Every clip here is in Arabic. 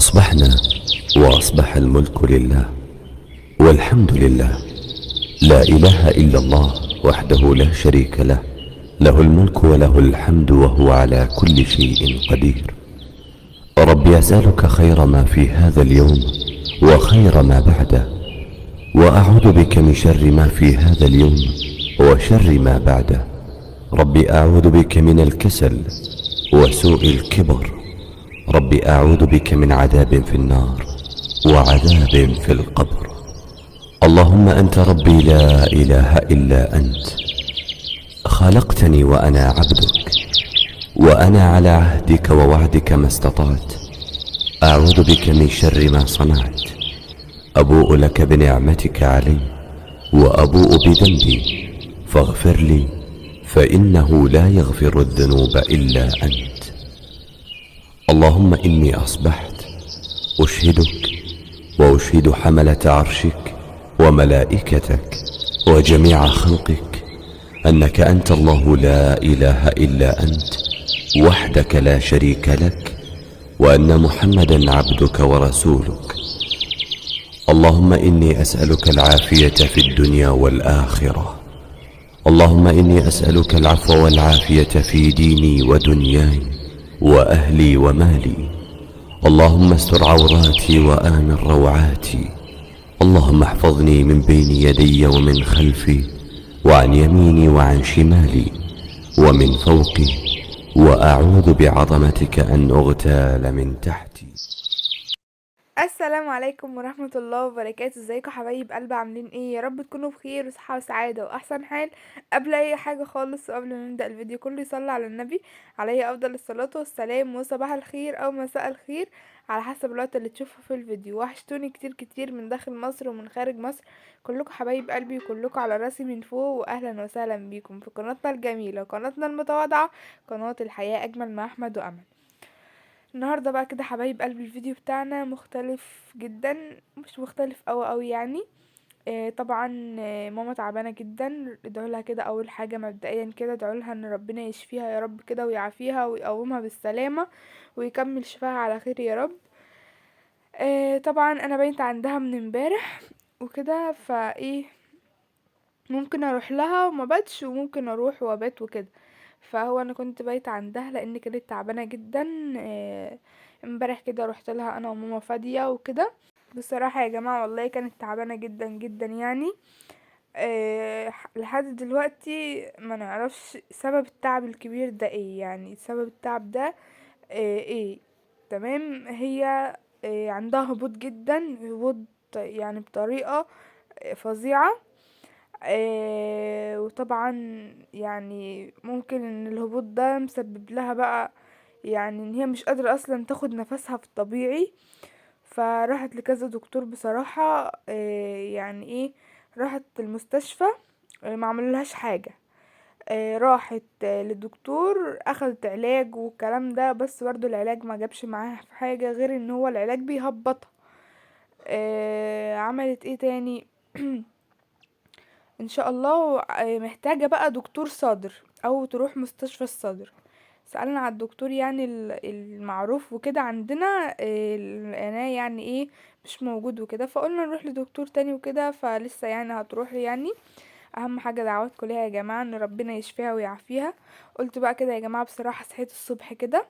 أصبحنا وأصبح الملك لله والحمد لله، لا إله إلا الله وحده لا شريك له، له الملك وله الحمد وهو على كل شيء قدير. رب أسألك خير ما في هذا اليوم وخير ما بعده، وأعوذ بك من شر ما في هذا اليوم وشر ما بعده. رب أعوذ بك من الكسل وسوء الكبر. رب أعوذ بك من عذاب في النار وعذاب في القبر. اللهم أنت ربي لا إله إلا أنت، خلقتني وأنا عبدك، وأنا على عهدك ووعدك ما استطعت. أعوذ بك من شر ما صنعت. أبوء لك بنعمتك علي وأبوء بذنبي، فاغفر لي فإنه لا يغفر الذنوب إلا أنت. اللهم إني أصبحت أشهدك وأشهد حملة عرشك وملائكتك وجميع خلقك أنك أنت الله لا إله إلا أنت وحدك لا شريك لك، وأن محمدا عبدك ورسولك. اللهم إني أسألك العافية في الدنيا والآخرة. اللهم إني أسألك العفو والعافية في ديني ودنياي وأهلي ومالي. اللهم استر عوراتي وآمن روعاتي. اللهم احفظني من بين يدي ومن خلفي وعن يميني وعن شمالي ومن فوقي، وأعوذ بعظمتك أن أغتال من تحتي. السلام عليكم ورحمة الله وبركاته. ازيكم حبايب قلب؟ عاملين ايه؟ يا رب تكونوا بخير وصحة وسعادة واحسن حال. قبل اي حاجة خالص وقبل ما نبدأ الفيديو كله يصلي على النبي عليه افضل الصلاة والسلام، وصباح الخير او مساء الخير على حسب الوقت اللي تشوفه في الفيديو. وحشتوني كتير كتير من داخل مصر ومن خارج مصر. كلكم حبايب قلبي وكلكم على راسي من فوق، واهلا وسهلا بيكم في قناتنا الجميلة، قناتنا المتواضعة، قناة الحياة اجمل مع احمد وامل. النهارده بقى كده حبايب قلبي الفيديو بتاعنا مختلف جدا، مش مختلف قوي يعني. طبعا ماما تعبانه جدا. ادعوا لها كده اول حاجه مبدئيا كده، ادعوا لها ان ربنا يشفيها يا رب كده ويعافيها ويقومها بالسلامه ويكمل شفاها على خير يا رب. طبعا انا بنت عندها من امبارح وكده، فايه ممكن اروح لها وما باتش، وممكن اروح وابات وكده. فهو انا كنت بايت عندها لان كانت تعبانه جدا. امبارح كده رحت لها انا وماما فاديه وكده. بصراحه يا جماعه والله كانت تعبانه جدا جدا يعني. لحد دلوقتي ما نعرفش سبب التعب الكبير ده ايه، يعني سبب التعب ده ايه. تمام، هي عندها هبوط جدا، هبوط يعني بطريقه فظيعه. وطبعا يعني ممكن ان الهبوط ده مسبب لها بقى يعني ان هي مش قادرة اصلا تاخد نفسها في الطبيعي. فراحت لكذا دكتور بصراحة. يعني ايه، راحت المستشفى. ما عملولهاش حاجة. راحت للدكتور اخدت علاج والكلام ده، بس برضو العلاج ما جابش معاها في حاجة غير ان هو العلاج بيهبطها. عملت ايه تاني؟ ان شاء الله محتاجة بقى دكتور صدر او تروح مستشفى الصدر. سألنا على الدكتور يعني المعروف وكده عندنا، لقيناه يعني ايه مش موجود وكده، فقلنا نروح لدكتور تاني وكده، فلسه يعني هتروح يعني. اهم حاجة دعواتكم ليها يا جماعة ان ربنا يشفيها ويعافيها. قلت بقى كده يا جماعة، بصراحة صحيت الصبح كده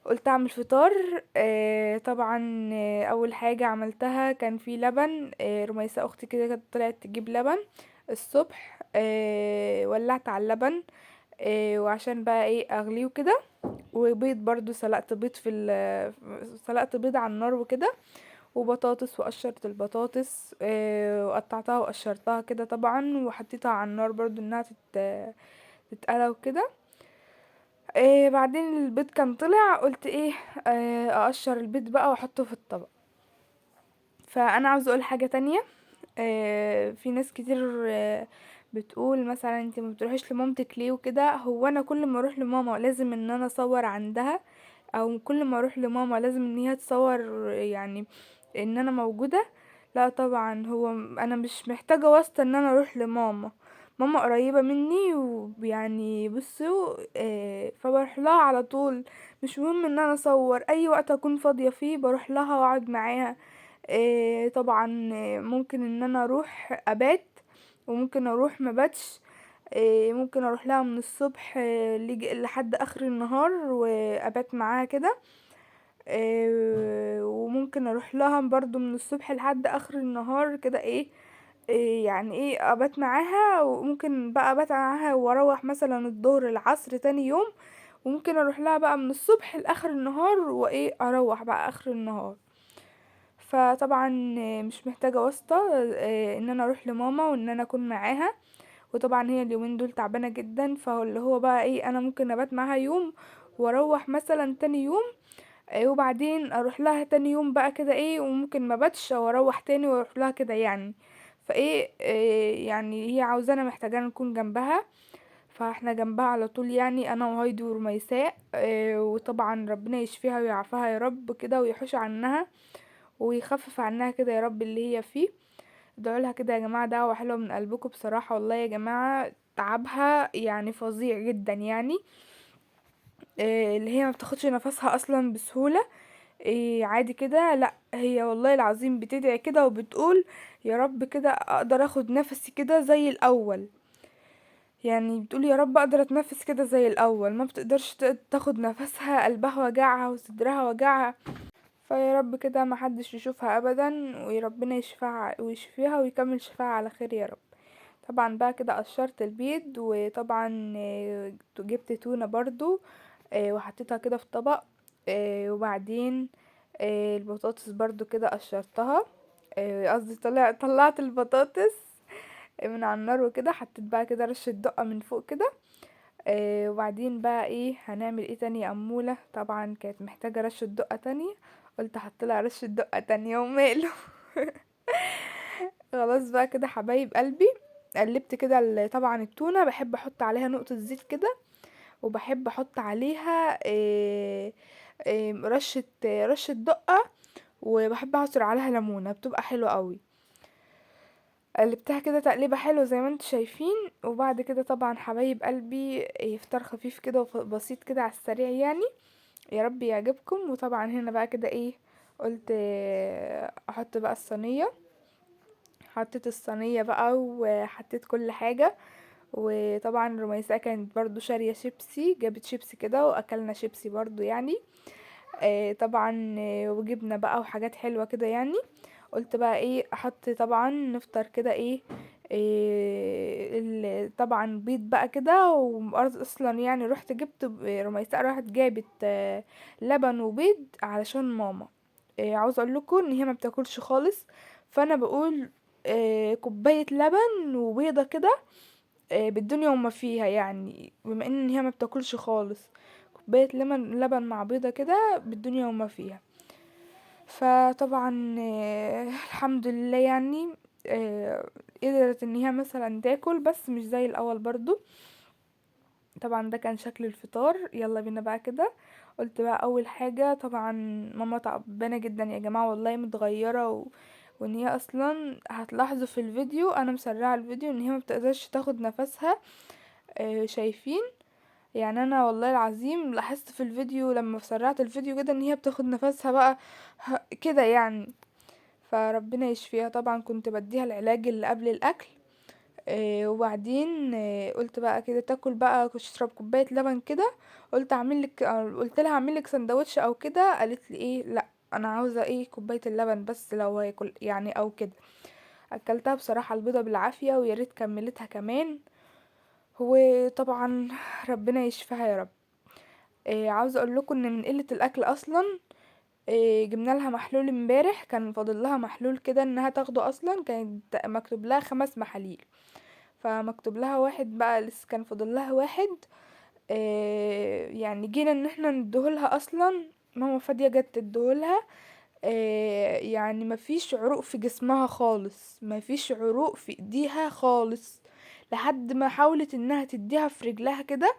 قلت اعمل فطار. طبعا اول حاجة عملتها كان في لبن. رميسة اختي كده كانت طلعت تجيب لبن الصبح. ولعت على اللبن. وعشان بقى ايه اغليه وكده. وبيض برضو سلقت بيض على النار وكده. وبطاطس وقشرت البطاطس. وقطعتها وقشرتها كده طبعا، وحطيتها على النار برضو انها تتقلى وكده. بعدين البيض كان طلع، قلت ايه اقشر البيض بقى واحطه في الطبق. فانا عاوزه اقول حاجه تانية. في ناس كتير بتقول مثلا انت ما بتروحيش لمامتك ليه وكده. هو انا كل ما اروح لماما لازم ان انا اصور عندها، او كل ما اروح لماما لازم ان هي تصور يعني ان انا موجوده؟ لا طبعا، هو انا مش محتاجه واسطه ان انا اروح لماما. ماما قريبة مني ويعني بصوا فبروح لها على طول. مش مهم ان انا اصور، اي وقت اكون فاضية فيه بروح لها واقعد معاها. طبعا ممكن ان انا اروح ابات وممكن اروح مباتش. ممكن اروح لها من الصبح لحد اخر النهار وابات معاها كده. وممكن اروح لها برضو من الصبح لحد اخر النهار كده يعني ابات معاها، وممكن بقى ابات معاها واروح مثلا الظهر العصر تاني يوم. وممكن اروح لها بقى من الصبح لاخر النهار اروح بقى اخر النهار. فطبعا مش محتاجة واسطة ان انا اروح لماما وان انا اكون معاها. وطبعا هي اليومين دول تعبانة جدا، فاللي هو بقى انا ممكن ابات معاها يوم واروح مثلا تاني يوم. وبعدين اروح لها تاني يوم بقى كده وممكن ما باتش واروح تاني واروح لها كده يعني. يعني هي عاوزانا محتاجانا نكون جنبها. فاحنا جنبها على طول يعني انا وهايدي ورميساء. وطبعا ربنا يشفيها ويعافاها يا رب كده ويحوش عنها ويخفف عنها كده يا رب اللي هي فيه. ادعوا لها كده يا جماعة دعوة حلوة من قلبكم بصراحة، والله يا جماعة تعبها يعني فظيع جدا يعني. اللي هي ما بتاخدش نفسها اصلا بسهولة. عادي كده، لا هي والله العظيم بتدعي كده وبتقول يا رب كده اقدر اخد نفسي كده زي الاول. يعني بتقول يا رب اقدر اتنفس كده زي الاول، ما بتقدرش تاخد نفسها، قلبها وجعها وصدرها وجعها. فيا رب كده ما حدش يشوفها ابدا، وربنا يشفيها ويشفيها ويكمل شفاها على خير يا رب. طبعا بقى كده قشرت البيض، وطبعا جبت تونة برضو وحطيتها كده في طبق. وبعدين البطاطس برضو كده قشرتها. قصدي طلعت البطاطس من على النار وكده، حطيت بقى كده رشة دقة من فوق كده. وبعدين بقى هنعمل تاني يا أمولة؟ طبعا كانت محتاجة رشة دقة تانية، قلت احطلها رشة دقة تانية وماله. خلاص بقى كده حبايب قلبي، قلبت كده طبعا التونة بحب احط عليها نقطة زيت كده، وبحب احط عليها رشة دقة، وبحب اعصر عليها ليمونة بتبقى حلوة قوي. قلبتها كده تقليبة حلوة زي ما انتوا شايفين. وبعد كده طبعا حبايب قلبي فطار خفيف كده وبسيط كده على السريع يعني، يا رب يعجبكم. وطبعا هنا بقى كده قلت احط بقى الصينية. حطيت الصينية بقى وحطيت كل حاجة. وطبعا رميساء كانت برضو شارية شيبسي، جابت شيبسي كده واكلنا شيبسي برضو يعني. طبعا وجبنة بقى وحاجات حلوة كده يعني. قلت بقى احط طبعا نفطر كده طبعا بيض بقى كده. اصلا يعني رحت جبت رميساء راحت جابت لبن وبيض علشان ماما. عاوز اقول لكم ان هي ما بتاكلش خالص، فانا بقول كوباية لبن وبيضة كده بالدنيا وما فيها يعني، بما ان هي ما بتاكلش خالص. كوباية لبن مع بيضة كده بالدنيا وما فيها. فطبعا الحمد لله يعني قدرت ان هي مثلا تاكل بس مش زي الاول برضو. طبعا ده كان شكل الفطار. يلا بينا بقى كده. قلت بقى اول حاجة طبعا ماما تعبانة جدا يا جماعة والله متغيرة وان هي اصلا هتلاحظوا في الفيديو انا مسرعة الفيديو ان هي ما بتقدرش تاخد نفسها. شايفين؟ يعني انا والله العظيم لاحظت في الفيديو لما سرعت الفيديو كده ان هي بتاخد نفسها بقى كده يعني. فربنا يشفيها. طبعا كنت بديها العلاج اللي قبل الاكل. وبعدين قلت بقى كده تاكل بقى تشرب كوبايه لبن كده. قلت لها اعمل لك سندوتش او كده، قالت لي لا انا عاوزه كوبايه اللبن بس لو هياكل يعني او كده. اكلتها بصراحه البيضه بالعافيه ويا ريت كملتها كمان. وطبعا ربنا يشفيها يا رب. عاوزه اقول لكم ان من قله الاكل اصلا جبنا لها محلول امبارح، كان فاضل لها محلول كده انها تاخده، اصلا كانت مكتوب لها 5 محاليل، فمكتوب لها واحد بقى لسه كان فاضل لها واحد. يعني جينا ان احنا نديهولها، اصلا ماما فادية جت تديهولها. يعني مفيش عروق في جسمها خالص، مفيش عروق في ايديها خالص، لحد ما حاولت انها تديها في رجلها كده،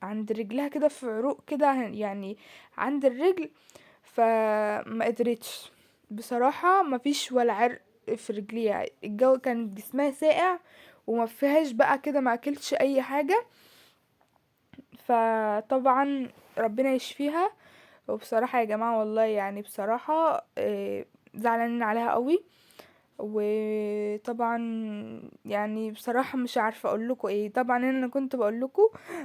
عند رجلها كده في عروق كده يعني عند الرجل. فما قدرتش بصراحة، مفيش ولا عرق في رجليها. الجو كان جسمها ساقع وما فيهاش بقى كده، ما اكلتش اي حاجة. فطبعا ربنا يشفيها. وبصراحة يا جماعة والله يعني بصراحة زعلانين عليها قوي. وطبعا يعني بصراحة مش عارفة اقول لكم ايه. طبعا انا كنت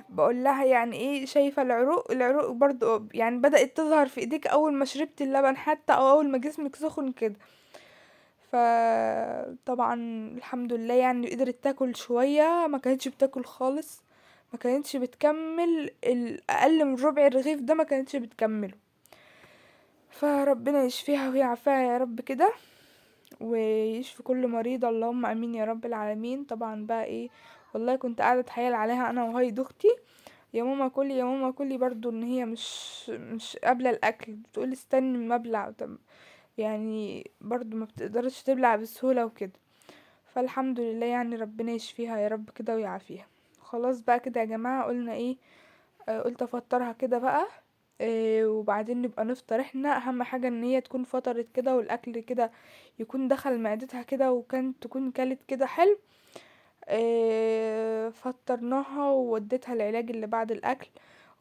بقول لها يعني ايه، شايفة العروق برضو يعني بدأت تظهر في ايديك اول ما شربت اللبن حتى، او اول ما جسمك سخن كده. فطبعا الحمد لله يعني قدرت تاكل شوية، ما كانتش بتاكل خالص، ما كانتش بتكمل الاقل من ربع الرغيف ده، ما كانتش بتكمله. فربنا يشفيها ويعافيها يا رب كده، ويشفي كل مريض، اللهم امين يا رب العالمين. طبعا بقى ايه، والله كنت قاعده اتحايل عليها انا وهاي اختي، يا ماما كلي يا ماما كلي، برضو ان هي مش قابله الاكل، بتقول استني ما ابلع. طب يعني برضو ما بتقدرش تبلع بسهوله وكده. فالحمد لله يعني ربنا يشفيها يا رب كده ويعافيها. خلاص بقى كده يا جماعه، قلنا ايه، قلت افطرها كده بقى. وبعدين نبقى نفطر احنا. اهم حاجة ان هي تكون فطرت كده، والاكل كده يكون دخل معدتها كده، وكانت تكون كلت كده حلو. فطرناها ووديتها العلاج اللي بعد الاكل.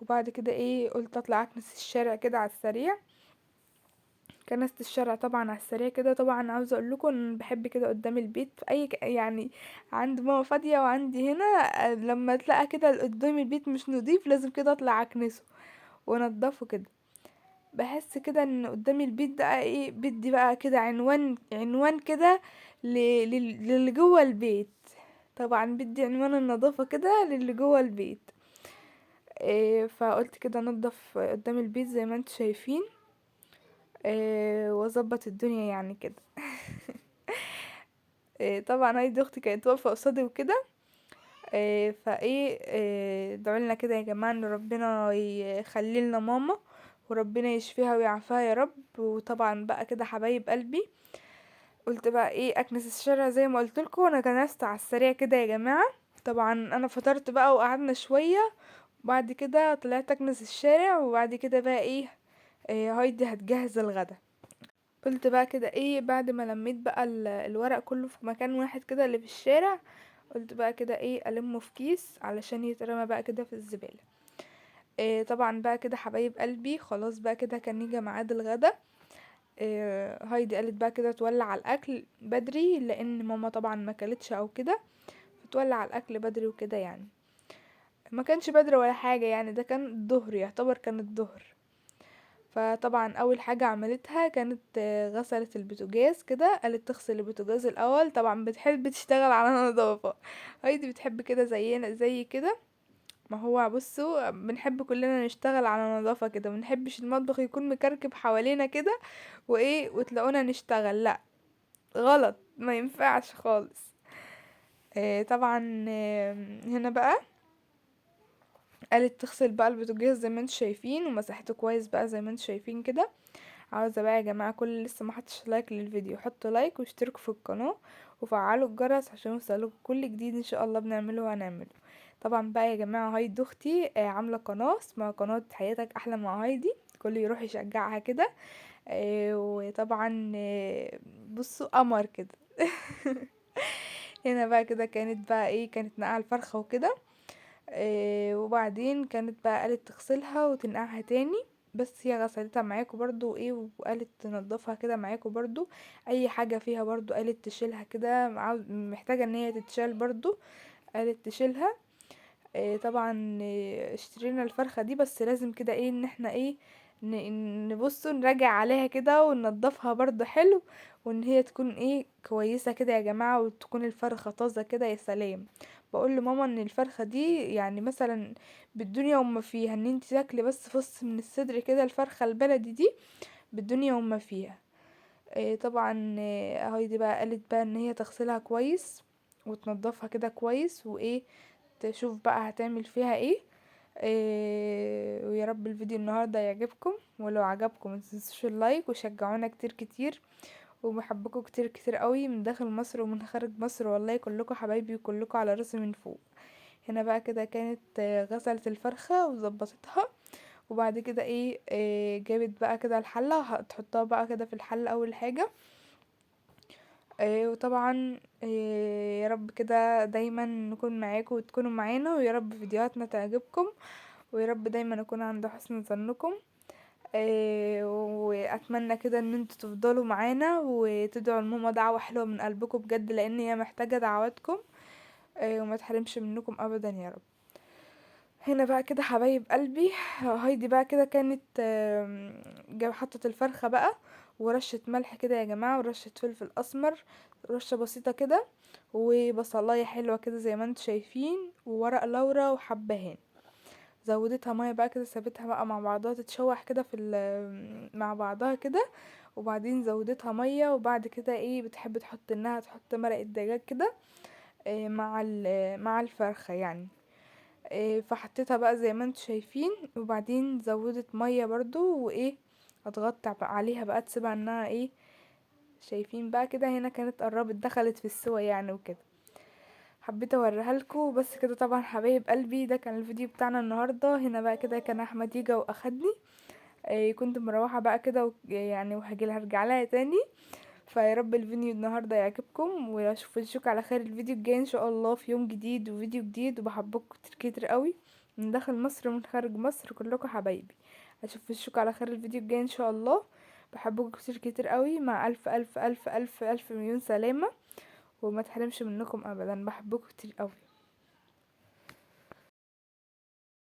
وبعد كده ايه، قلت اطلع اكنس الشارع كده على السريع. كنست الشارع طبعا على السريع كده. طبعا عاوزه اقول لكم ان بحب كده قدام البيت في اي يعني عند ماما فاضيه وعندي هنا، لما تلاقي كده قدام البيت مش نضيف لازم كده اطلع اكنسه وانضفه كده. باحس كده إن قدّام البيت ده إيه، بيدّي بقى كده عنوان كده للي جوّه البيت. طبعًا بيدّي عنوان النضافة كده للي جوّه البيت. فقُلت كده أنضّف قدّام البيت زي ما أنتم شايفين، وأضبّط الدنيا يعني كده. طبعًا هايدي أختي كانت واقفة قصادي وكده. فإيه، ادعوا لنا كده يا جماعة إن ربنا يخلي لنا ماما، وربنا يشفيها ويعافيها يا رب. وطبعا بقى كده حبايب قلبي، قلت بقى ايه اكنس الشارع زي ما قلت لكم، وانا كنست على السريع كده يا جماعة. طبعا انا فطرت بقى وقعدنا شوية، وبعد كده طلعت اكنس الشارع. وبعد كده بقى ايه، هايدي هتجهز الغدا. قلت بقى كده ايه، بعد ما لميت بقى الورق كله في مكان واحد كده اللي في الشارع، قلت بقى كده ايه ألمه في كيس علشان يترمى بقى كده في الزبالة. طبعا بقى كده حبايب قلبي، خلاص بقى كده كان يجي ميعاد الغدا. هايدي قالت بقى كده تولع على الاكل بدري، لان ماما طبعا ما كلتش او كده، فتولع على الاكل بدري وكده يعني. ما كانش بدري ولا حاجة يعني، ده كان الظهر، يعتبر كان الظهر. فطبعا اول حاجة عملتها كانت غسلت البوتاجاز كده. قالت تغسل البوتاجاز الاول، طبعا بتحب تشتغل على نظافة. هايدي بتحب كده زينا زي كده. ما هو بصوا بنحب كلنا نشتغل على نظافة كده، منحبش المطبخ يكون مكركب حوالينا كده وايه وتلاقونا نشتغل، لا، غلط، ما ينفعش خالص. طبعا هنا بقى قالت تغسل بقى البوتاجاز زي ما انتم شايفين، ومسحته كويس بقى زي ما انتم شايفين كده. عاوزه بقى يا جماعه كل اللي لسه ما حطش لايك للفيديو حطوا لايك واشتركوا في القناه وفعلوا الجرس عشان يوصلكوا كل جديد ان شاء الله بنعمله وهنعمله. طبعا بقى يا جماعه هايدي اختي عامله قناه اسمها قناه حياتك احلى مع هايدي، كل يروح يشجعها كده. وطبعا بصوا قمر كده. هنا بقى كده كانت بقى ايه، كانت نقع الفرخه وكده. وبعدين كانت بقى قالت تغسلها وتنقعها تاني، بس هي غسلتها معاكم برضو ايه، وقالت تنضفها كده معاكم برضو. اي حاجة فيها برضو قالت تشيلها كده، محتاجة ان هي تتشال برضو، قالت تشيلها. طبعا اشترينا الفرخة دي، بس لازم كده ايه ان احنا ايه نبص نراجع عليها كده وننضفها برضو حلو، وان هي تكون ايه كويسة كده يا جماعة، وتكون الفرخة طازة كده يا سلام. بقول لماما ان الفرخة دي يعني مثلا بالدنيا وما فيها، ان انت تاكلي بس فص من الصدر كده الفرخة البلدي دي بالدنيا وما فيها. طبعا هايدي بقى قالت بقى ان هي تغسلها كويس وتنضفها كده كويس، وايه تشوف بقى هتعمل فيها ايه. ويا رب الفيديو النهارده يعجبكم، ولو عجبكم متنسوش اللايك وشجعونا كتير كتير، وبحبكم كتير كتير قوي من داخل مصر ومن خارج مصر، والله كلكم حبايبي وكلكم على راسي من فوق. هنا بقى كده كانت غسلت الفرخة وظبطتها. وبعد كده ايه جابت بقى كده الحلة، هتحطها بقى كده في الحلة اول حاجة. وطبعا يا رب كده دايما نكون معاكم وتكونوا معانا، ويا رب فيديوهاتنا تعجبكم، ويا رب دايما اكون عند حسن ظنكم. واتمنى كده ان انتوا تفضلوا معانا وتدعوا لماما دعوة حلوة من قلبكم بجد، لان هي محتاجة دعواتكم. وما تحرمش منكم ابدا يا رب. هنا بقى كده حبايب قلبي، هايدي بقى كده كانت حطت الفرخة بقى، ورشة ملح كده يا جماعة، ورشة فلفل اسمر، رشة بسيطة كده، وبصلاية حلوة كده زي ما انتوا شايفين، وورق لورا وحبهان. زودتها ميه بقى كده، سابتها بقى مع بعضها تتشوح كده مع بعضها كده، وبعدين زودتها ميه، وبعد كده ايه بتحب تحط انها تحط مرق الدجاج كده مع الفرخة يعني. فحطيتها بقى زي ما انتوا شايفين، وبعدين زودت ميه برضو وايه، هتغطي بقى عليها بقى تسيبها انها ايه، شايفين بقى كده هنا كانت قربت دخلت في السوا يعني وكده. حبيت اوريها لكم بس كده. طبعا حبايب قلبي ده كان الفيديو بتاعنا النهارده. هنا بقى كده كان احمد يجا واخدني. كنت مروحه بقى كده يعني هرجع لها تاني. فيا رب الفيديو النهارده يعجبكم، واشوفكم على خير الفيديو الجاي ان شاء الله، في يوم جديد وفيديو جديد. وبحبكم كتير كتير قوي، من داخل مصر ومن خارج مصر، كلكم حبايبي. اشوفكم على خير الفيديو الجاي ان شاء الله. بحبكم كتير كتير قوي، مع الف الف الف الف الف مليون سلامه. وما تحرمش منكم ابدا، بحبكم كتير قوي.